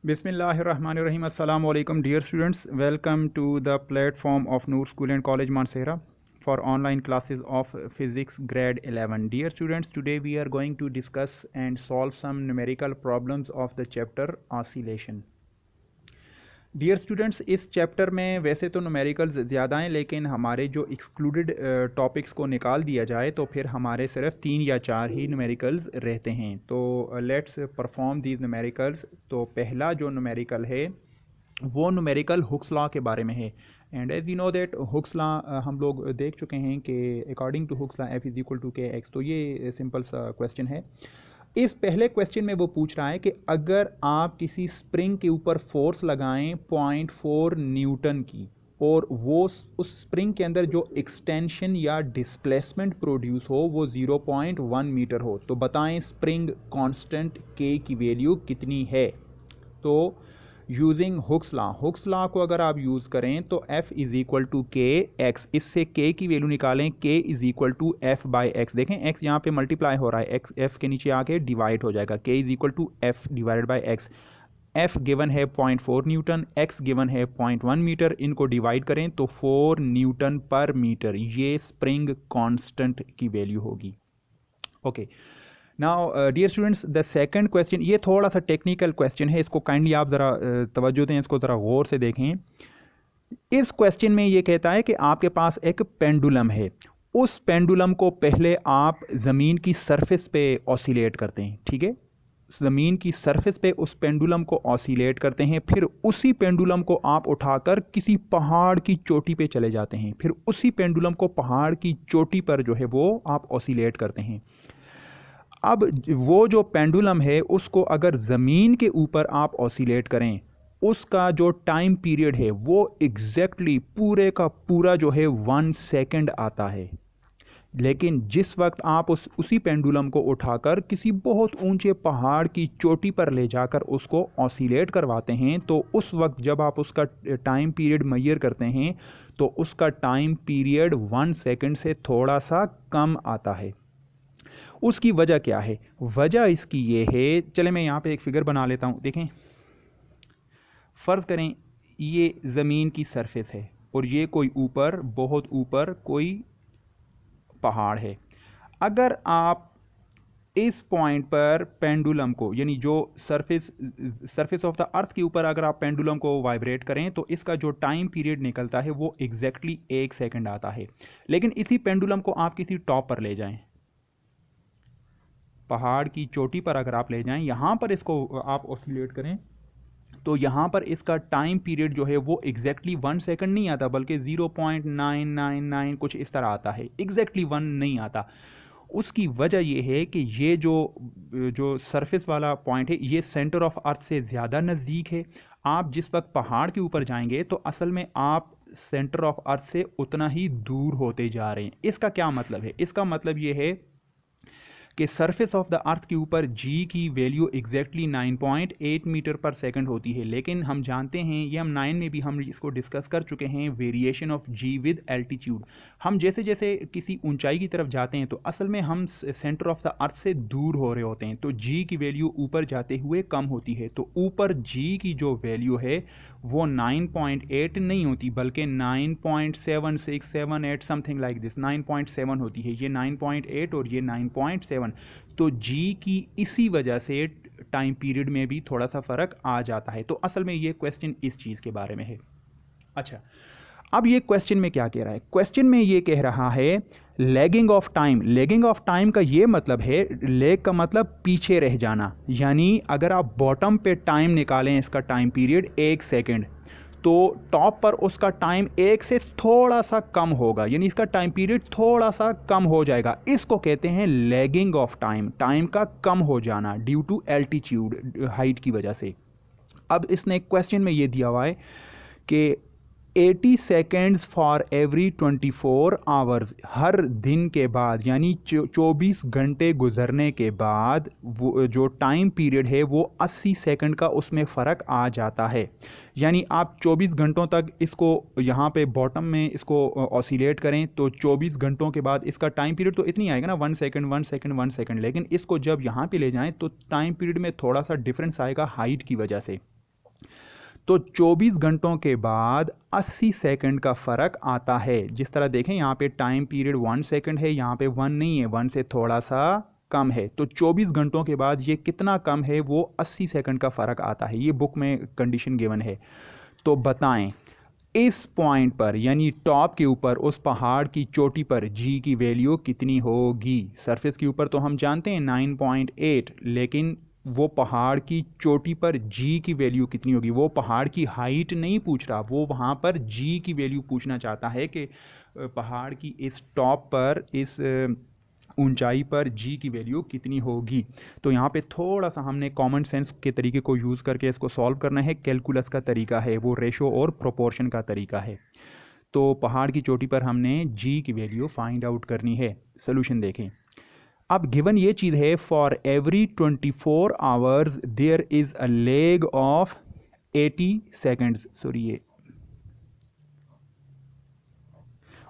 Bismillahirrahmanirrahim. Assalamu alaikum, dear students. Welcome to the platform of Noor School and College Mansehra for online classes of physics grade 11. Dear students, today we are going to discuss and solve some numerical problems of the chapter oscillation. Dear students, इस chapter में वैसे तो numericals ज़्यादा हैं, लेकिन हमारे जो excluded topics को निकाल दिया जाए तो फिर हमारे सिर्फ 3 या 4 ही न्यूमेरिकल्स रहते हैं। तो लेट्स परफॉर्म दीज न्यूमेरिकल्स। तो पहला जो न्यूमेरिकल है वो न्यूमेरिकल हुक्स लॉ के बारे में है। And as you know that Hooke's law हम लोग देख चुके हैं कि according to Hooke's law F is equal to k x. तो ये सिंपल सा क्वेश्चन है। इस पहले क्वेश्चन में वो पूछ रहा है कि अगर आप किसी स्प्रिंग के ऊपर फोर्स लगाएं 0.4 न्यूटन की और वो उस स्प्रिंग के अंदर जो एक्सटेंशन या डिस्प्लेसमेंट प्रोड्यूस हो वो 0.1 मीटर हो, तो बताएं स्प्रिंग कांस्टेंट के की वैल्यू कितनी है। तो यूजिंग हुक्स लॉ को अगर आप यूज़ करें तो F is equal to k x, इससे K की वैल्यू निकालें, K is equal to F by x. देखें X यहाँ पे मल्टीप्लाई हो रहा है, X F के नीचे आके डिवाइड हो जाएगा, K is equal to F divided by x. F given है 0.4 न्यूटन, X गिवन है 0.1 मीटर, इनको डिवाइड करें तो 4 न्यूटन पर मीटर, ये स्प्रिंग कांस्टेंट की वैल्यू होगी। Okay, now dear students, the second question, ये थोड़ा सा टेक्निकल क्वेश्चन है, इसको काइंडली आप ज़रा तवज्जो दें, इसको ज़रा गौर से देखें। इस क्वेश्चन में ये कहता है कि आपके पास एक पेंडुलम है, उस पेंडुलम को पहले आप ज़मीन की सरफेस पे ऑसिलेट करते हैं, ठीक है, ज़मीन की सरफेस पे उस पेंडुलम को ऑसिलेट करते हैं, फिर उसी पेंडुलम को आप उठाकर किसी पहाड़ की चोटी पे चले जाते हैं, फिर उसी पेंडुलम को पहाड़ की चोटी पर जो है वो आप ऑसिलेट करते हैं। अब वो जो पेंडुलम है उसको अगर ज़मीन के ऊपर आप ऑसिलेट करें, उसका जो टाइम पीरियड है वो एग्जैक्टली पूरे का पूरा जो है 1 सेकंड आता है। लेकिन जिस वक्त आप उसी पेंडुलम को उठाकर किसी बहुत ऊंचे पहाड़ की चोटी पर ले जाकर उसको ऑसिलेट करवाते हैं, तो उस वक्त जब आप उसका टाइम पीरियड मेजर करते हैं तो उसका टाइम पीरियड 1 सेकंड से थोड़ा सा कम आता है। उसकी वजह क्या है? वजह इसकी ये है, चले मैं यहाँ पे एक फिगर बना लेता हूँ। देखें, फ़र्ज़ करें ये ज़मीन की सरफेस है और ये कोई ऊपर, बहुत ऊपर कोई पहाड़ है। अगर आप इस पॉइंट पर पेंडुलम को, यानी जो सरफेस ऑफ द अर्थ के ऊपर अगर आप पेंडुलम को वाइब्रेट करें तो इसका जो टाइम पीरियड निकलता है वो एग्जैक्टली 1 सेकंड आता है। लेकिन इसी पेंडुलम को आप किसी टॉप पर ले जाएं, पहाड़ की चोटी पर अगर आप ले जाएं, यहाँ पर इसको आप ऑसिलेट करें तो यहाँ पर इसका टाइम पीरियड जो है वो एग्जैक्टली 1 सेकंड नहीं आता, बल्कि 0.999 कुछ इस तरह आता है, एग्जैक्टली 1 नहीं आता। उसकी वजह ये है कि ये जो सरफेस वाला पॉइंट है ये सेंटर ऑफ अर्थ से ज़्यादा नज़दीक है। आप जिस वक्त पहाड़ के ऊपर जाएंगे तो असल में आप सेंटर ऑफ अर्थ से उतना ही दूर होते जा रहे हैं। इसका क्या मतलब है? इसका मतलब ये है कि सरफेस ऑफ द अर्थ के ऊपर जी की वैल्यू एग्जैक्टली 9.8 मीटर पर सेकंड होती है, लेकिन हम जानते हैं, ये हम 9 में भी हम इसको डिस्कस कर चुके हैं, variation of g with altitude. हम जैसे जैसे किसी ऊंचाई की तरफ जाते हैं तो असल में हम सेंटर ऑफ द अर्थ से दूर हो रहे होते हैं, तो जी की वैल्यू ऊपर जाते हुए कम होती है। तो ऊपर जी की जो वैल्यू है वो 9.8 नहीं होती, बल्कि 9.7678 समथिंग लाइक दिस, 9.7 होती है। ये 9.8 और ये 9.7। तो जी की इसी वजह से टाइम पीरियड में भी थोड़ा सा फर्क आ जाता है। तो असल में ये क्वेश्चन इस चीज़ के बारे में है। अच्छा, अब ये क्वेश्चन में क्या कह रहा है? क्वेश्चन में ये कह रहा है lagging of time. Lagging of time का ये मतलब है, लैग का मतलब पीछे रह जाना, यानी अगर आप बॉटम पे टाइम निकालें, इसका टाइम पीरियड 1 सेकंड, तो टॉप पर उसका टाइम 1 से थोड़ा सा कम होगा, यानी इसका टाइम पीरियड थोड़ा सा कम हो जाएगा। इसको कहते हैं लैगिंग ऑफ टाइम, टाइम का कम हो जाना ड्यू टू एल्टीट्यूड, हाइट की वजह से। अब इसने क्वेश्चन में ये दिया हुआ है कि 80 सेकेंड्स फॉर एवरी 24 आवर्स, हर दिन के बाद, यानी 24 घंटे गुजरने के बाद वो जो टाइम पीरियड है वो 80 सेकंड का उसमें फ़र्क आ जाता है। यानी आप 24 घंटों तक इसको यहाँ पे बॉटम में इसको ऑसिलेट करें तो 24 घंटों के बाद इसका टाइम पीरियड तो इतनी आएगा ना, 1 सेकंड 1 सेकंड 1 सेकंड, लेकिन इसको जब यहाँ पे ले जाएं तो टाइम पीरियड में थोड़ा सा डिफरेंस आएगा हाइट की वजह से। तो 24 घंटों के बाद 80 सेकंड का फ़र्क आता है। जिस तरह देखें यहाँ पे टाइम पीरियड 1 सेकंड है, यहाँ पे 1 नहीं है, 1 से थोड़ा सा कम है। तो 24 घंटों के बाद ये कितना कम है, वो 80 सेकंड का फ़र्क आता है। ये बुक में कंडीशन गिवन है। तो बताएं इस पॉइंट पर यानी टॉप के ऊपर उस पहाड़ की चोटी पर जी की वैल्यू कितनी होगी। सरफेस के ऊपर तो हम जानते हैं 9.8, लेकिन वो पहाड़ की चोटी पर जी की वैल्यू कितनी होगी। वो पहाड़ की हाइट नहीं पूछ रहा, वो वहाँ पर जी की वैल्यू पूछना चाहता है कि पहाड़ की इस टॉप पर, इस ऊंचाई पर जी की वैल्यू कितनी होगी। तो यहाँ पे थोड़ा सा हमने कॉमन सेंस के तरीके को यूज़ करके इसको सॉल्व करना है। कैलकुलस का तरीका है, वो रेशो और प्रोपोर्शन का तरीका है। तो पहाड़ की चोटी पर हमने जी की वैल्यू फाइंड आउट करनी है। सोल्यूशन देखें। अब गिवन ये चीज़ है, for every 24 hours there is a lag of 80 seconds, sorry ये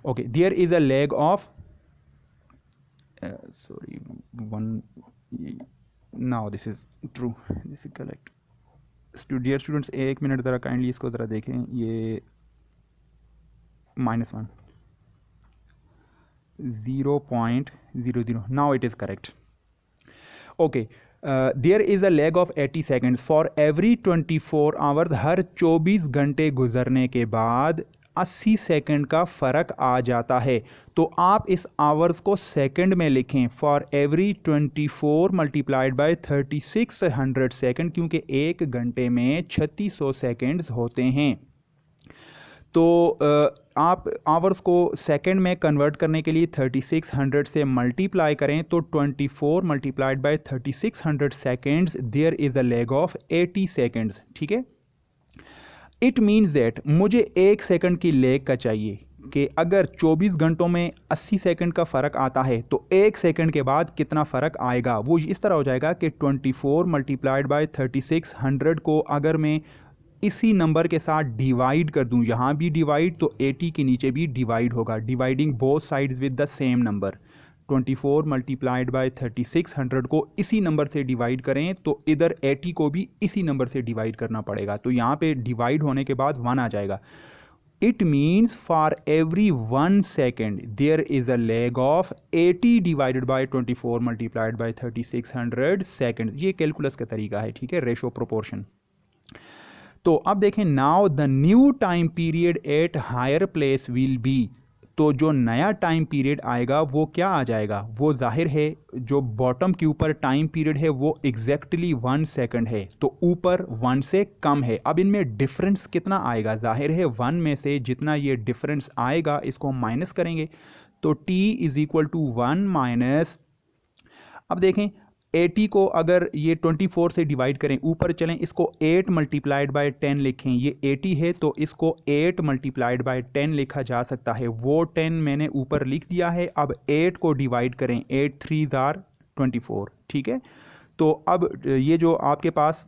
okay, there is a lag of sorry one, now this is true, this is correct. Dear students, एक minute ज़रा काइंडली इसको ज़रा देखें। ये -1 0.00, now it is correct. Okay, there is a lag of 80 seconds for every 24 hours, हर 24 घंटे गुजरने के बाद 80 सेकंड का फ़र्क आ जाता है। तो आप इस आवर्स को सेकंड में लिखें, for every 24 multiplied by 3600 second, क्योंकि एक घंटे में 3600 सेकंड्स होते हैं। तो आप आवर्स को सेकंड में कन्वर्ट करने के लिए 3600 से मल्टीप्लाई करें, तो 24 multiplied by 3600 seconds, there is a lag of 80 seconds. ठीक है, इट मीन्स दैट मुझे एक सेकंड की लेग का चाहिए कि अगर 24 घंटों में 80 सेकंड का फ़र्क आता है तो एक सेकंड के बाद कितना फ़र्क आएगा। वो इस तरह हो जाएगा कि 24 मल्टीप्लाइड बाय 3600 को अगर मैं इसी नंबर के साथ डिवाइड कर दूं, यहाँ भी डिवाइड तो 80 के नीचे भी डिवाइड होगा, dividing both sides with the same number. 24 multiplied by 3600 को इसी नंबर से डिवाइड करें तो इधर 80 को भी इसी नंबर से डिवाइड करना पड़ेगा। तो यहाँ पे डिवाइड होने के बाद 1 आ जाएगा। It means for every 1 second there is a lag of 80 divided by 24 multiplied by 3600 second. ये कैलकुलस का तरीका है, ठीक है, रेशो प्रोपोर्शन। तो अब देखें, now the new time period at higher place will be. तो जो नया टाइम पीरियड आएगा वो क्या आ जाएगा, वो जाहिर है जो बॉटम के ऊपर टाइम पीरियड है वो एग्जैक्टली 1 सेकंड है, तो ऊपर 1 से कम है। अब इनमें डिफरेंस कितना आएगा, जाहिर है 1 में से जितना ये डिफरेंस आएगा इसको हम माइनस करेंगे। तो t is equal to 1 minus, अब देखें 80 को अगर ये 24 से डिवाइड करें, ऊपर चलें, इसको 8 मल्टीप्लाइड बाय 10 लिखें। ये 80 है तो इसको 8 मल्टीप्लाइड बाय 10 लिखा जा सकता है, वो 10 मैंने ऊपर लिख दिया है। अब 8 को डिवाइड करें, 8 3 आर 24, ठीक है। तो अब ये जो आपके पास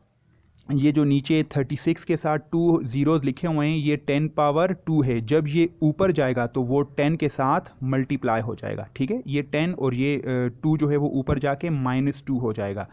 ये जो नीचे 36 के साथ 2 ज़ीरोज़ लिखे हुए हैं, ये 10 पावर 2 है। जब ये ऊपर जाएगा तो वो 10 के साथ मल्टीप्लाई हो जाएगा, ठीक है। ये 10 और ये 2 जो है वो ऊपर जाके -2 हो जाएगा।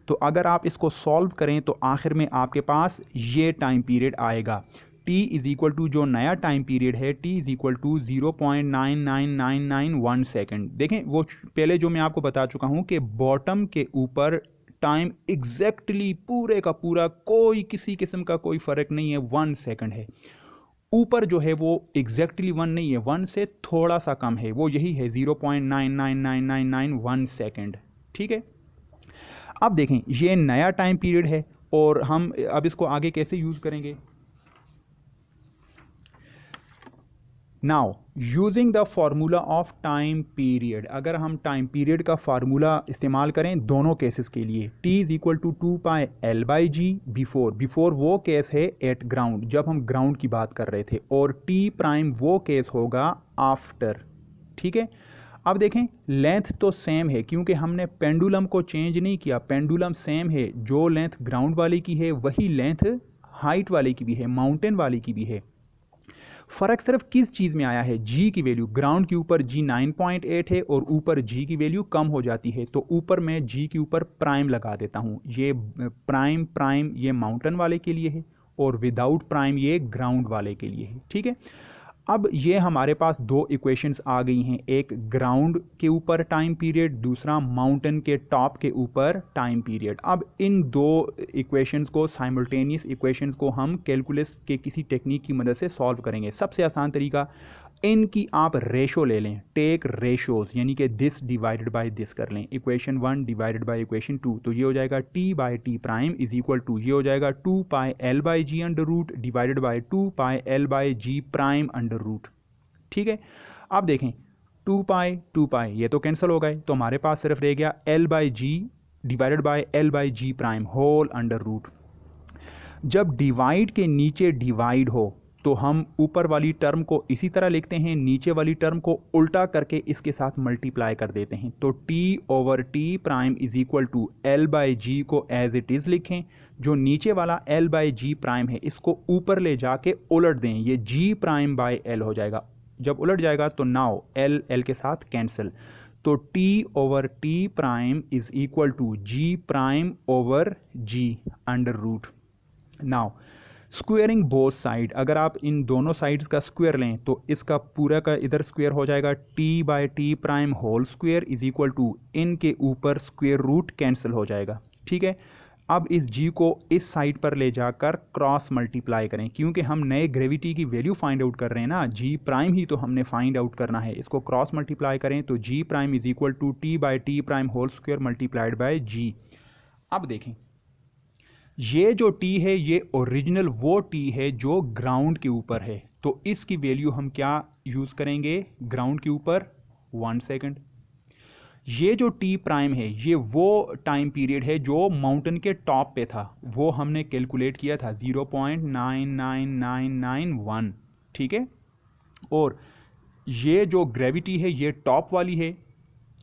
तो अगर आप इसको सॉल्व करें तो आखिर में आपके पास ये टाइम पीरियड आएगा। t इज़ इक्वल टू जो नया टाइम पीरियड है, t is equal to 0.99991 second. देखें वो पहले जो मैं आपको बता चुका हूँ कि बॉटम के ऊपर टाइम एग्जैक्टली पूरे का पूरा कोई किसी किस्म का कोई फ़र्क नहीं है, 1 सेकंड है। ऊपर जो है वो एग्जैक्टली 1 नहीं है, 1 से थोड़ा सा कम है, वो यही है 0.99991 सेकंड, ठीक है। अब देखें ये नया टाइम पीरियड है और हम अब इसको आगे कैसे यूज़ करेंगे। Now using the formula of time period, अगर हम टाइम पीरियड का फार्मूला इस्तेमाल करें दोनों केसेस के लिए, t is equal to 2πL/g before वो केस है एट ग्राउंड, जब हम ग्राउंड की बात कर रहे थे, और t प्राइम वो केस होगा आफ्टर, ठीक है। अब देखें लेंथ तो सेम है क्योंकि हमने पेंडुलम को चेंज नहीं किया, पेंडुलम सेम है, जो लेंथ ग्राउंड वाले की है वही लेंथ हाइट वाले की भी है, माउंटेन वाले की भी है। फ़र्क सिर्फ किस चीज़ में आया है, जी की वैल्यू। ग्राउंड के ऊपर जी 9.8 है और ऊपर जी की वैल्यू कम हो जाती है, तो ऊपर मैं जी के ऊपर प्राइम लगा देता हूँ। ये प्राइम प्राइम ये माउंटेन वाले के लिए है और विदाउट प्राइम ये ग्राउंड वाले के लिए है, ठीक है। अब ये हमारे पास दो इक्वेशंस आ गई हैं, एक ग्राउंड के ऊपर टाइम पीरियड, दूसरा माउंटेन के टॉप के ऊपर टाइम पीरियड। अब इन दो इक्वेशंस को, साइमल्टेनियस इक्वेशंस को हम कैलकुलस के किसी टेक्निक की मदद से सॉल्व करेंगे। सबसे आसान तरीका, इनकी आप रेशो ले लें, टेक रेशोज, यानी कि दिस डिवाइडेड बाय दिस कर लें, इक्वेशन 1 डिवाइडेड बाय इक्वेशन 2, तो ये हो जाएगा t by t prime is equal to, ये हो जाएगा 2 pi l by g under root divided by 2 pi l by g prime under root, ठीक है। अब देखें 2 पाई ये तो कैंसिल हो गए, तो हमारे पास सिर्फ रह गया l by g divided by l by g prime whole under root. जब डिवाइड के नीचे डिवाइड हो तो हम ऊपर वाली टर्म को इसी तरह लिखते हैं, नीचे वाली टर्म को उल्टा करके इसके साथ मल्टीप्लाई कर देते हैं। तो t over T prime is equal to L by G को एज इट इज़ लिखें, जो नीचे वाला एल बाई जी प्राइम है इसको ऊपर ले जाके उलट दें, ये जी प्राइम बाई एल हो जाएगा। जब उलट जाएगा तो नाउ एल एल के साथ कैंसिल, तो t over T prime is equal to g prime over g under root. Now squaring both side, अगर आप इन दोनों साइड्स का स्क्वायर लें तो इसका पूरा का इधर स्क्वायर हो जाएगा t by t prime whole square is equal to, इनके ऊपर स्क्वायर रूट कैंसिल हो जाएगा, ठीक है। अब इस g को इस साइड पर ले जाकर क्रॉस मल्टीप्लाई करें, क्योंकि हम नए ग्रेविटी की वैल्यू फाइंड आउट कर रहे हैं ना, g प्राइम ही तो हमने फाइंड आउट करना है। इसको क्रॉस मल्टीप्लाई करें तो g prime is equal to t by t prime whole square multiplied by g। अब देखें ये जो t है ये ओरिजिनल वो t है जो ग्राउंड के ऊपर है, तो इसकी वैल्यू हम क्या यूज़ करेंगे ग्राउंड के ऊपर, 1 सेकंड। ये जो t प्राइम है ये वो टाइम पीरियड है जो माउंटेन के टॉप पे था, वो हमने कैलकुलेट किया था 0.99991, ठीक है। और ये जो ग्रेविटी है ये टॉप वाली है,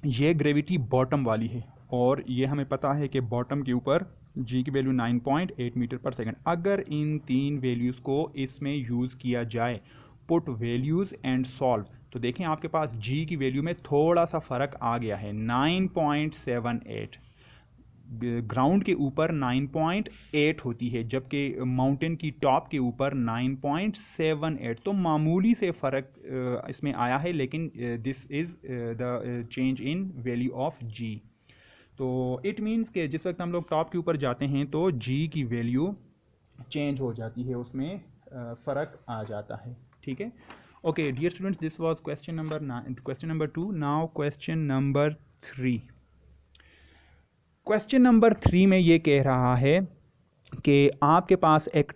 ये ग्रेविटी बॉटम वाली है, और ये हमें पता है कि बॉटम के ऊपर g की वैल्यू 9.8 मीटर पर सेकंड। अगर इन तीन वैल्यूज़ को इसमें यूज़ किया जाए, पुट वैल्यूज़ एंड सॉल्व, तो देखें आपके पास g की वैल्यू में थोड़ा सा फ़र्क आ गया है, 9.78, ग्राउंड के ऊपर 9.8 होती है जबकि माउंटेन की टॉप के ऊपर 9.78, तो मामूली से फ़र्क इसमें आया है, लेकिन this is the change in value of g। तो इट मीन्स कि जिस वक्त हम लोग टॉप के ऊपर जाते हैं तो g की वैल्यू चेंज हो जाती है, उसमें फ़र्क आ जाता है, ठीक है। Okay dear students, this was question number 2। Now question number 3। Question number 3 में ये कह रहा है कि आपके पास एक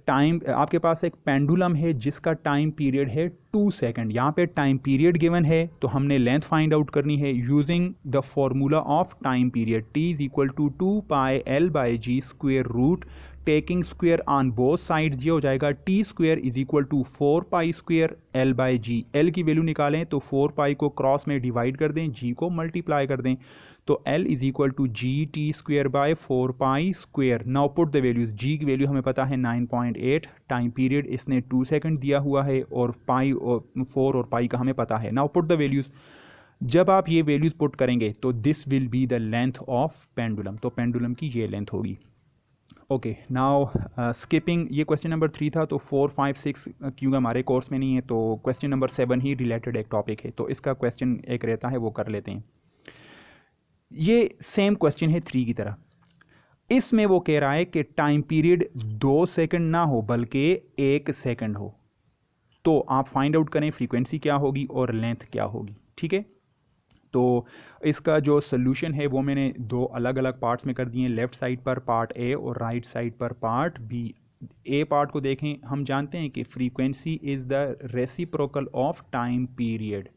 पेंडुलम है जिसका टाइम पीरियड है 2 सेकंड। यहाँ पे टाइम पीरियड गिवन है तो हमने लेंथ फाइंड आउट करनी है using the formula of time period, t is equal to 2 pi l by g square root, taking square on both sides, ये हो जाएगा t square is equal to 4 pi square l by g. L की value निकालें तो 4 पाई को cross में divide कर दें, जी को मल्टीप्लाई कर दें, तो L is equal to G T square by 4 pi square. Now put the values, G की वैल्यू हमें पता है 9.8, टाइम पीरियड इसने 2 सेकंड दिया हुआ है, और पाई और 4 और पाई का हमें पता है। नाउ पुट द वैल्यूज, जब आप ये वैल्यूज पुट करेंगे तो this will be the length of pendulum, तो पेंडुलम की ये लेंथ होगी। ओके नाउ स्किपिंग, ये क्वेश्चन नंबर 3 था, तो 4, 5, 6 क्योंकि हमारे कोर्स में नहीं है तो क्वेश्चन नंबर 7 ही रिलेटेड एक टॉपिक है, तो इसका क्वेश्चन एक रहता है वो कर लेते हैं। ये सेम क्वेश्चन है 3 की तरह, इसमें वो कह रहा है कि टाइम पीरियड 2 सेकंड ना हो बल्कि 1 सेकंड हो, तो आप फाइंड आउट करें फ्रीक्वेंसी क्या होगी और लेंथ क्या होगी, ठीक है। तो इसका जो सोल्यूशन है वो मैंने दो अलग अलग पार्ट्स में कर दिए, लेफ्ट साइड पर पार्ट ए और राइट साइड पर पार्ट बी। ए पार्ट को देखें, हम जानते हैं कि frequency is the reciprocal of time period,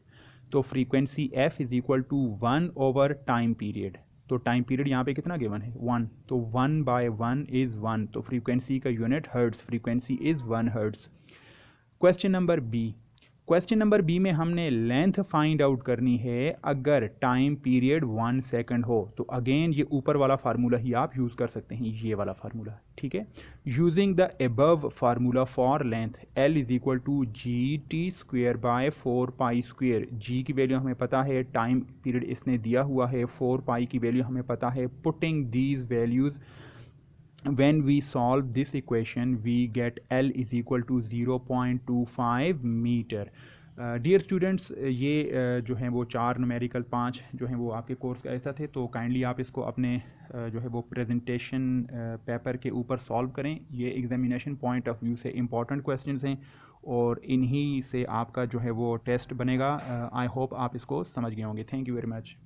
तो frequency f is equal to 1 over time period, तो टाइम पीरियड यहाँ पे कितना गिवन है 1, तो 1 बाय 1 इज़ 1, तो फ्रीक्वेंसी का unit hertz, frequency is 1 hertz. Question number B, question number B में हमने लेंथ फाइंड आउट करनी है अगर टाइम पीरियड 1 सेकंड हो, तो अगेन ये ऊपर वाला फार्मूला ही आप यूज़ कर सकते हैं, ये वाला फार्मूला, ठीक है। Using the above formula for length, L is equal to G T square by 4 pi square, G की वैल्यू हमें पता है, टाइम पीरियड इसने दिया हुआ है, 4 पाई की वैल्यू हमें पता है। Putting these values when we solve this equation we get L is equal to 0.25 metre. Dear students, ये जो हैं वो 4 न्यूमेरिकल 5 जो हैं वो आपके कोर्स का ऐसा थे, तो काइंडली आप इसको अपने जो है वो प्रेजेंटेशन पेपर के ऊपर सॉल्व करें। ये एग्जामिनेशन पॉइंट ऑफ व्यू से इंपॉर्टेंट क्वेश्चंस हैं और इन्हीं से आपका जो है वो टेस्ट बनेगा। आई होप आप इसको समझ गए होंगे। Thank you very much.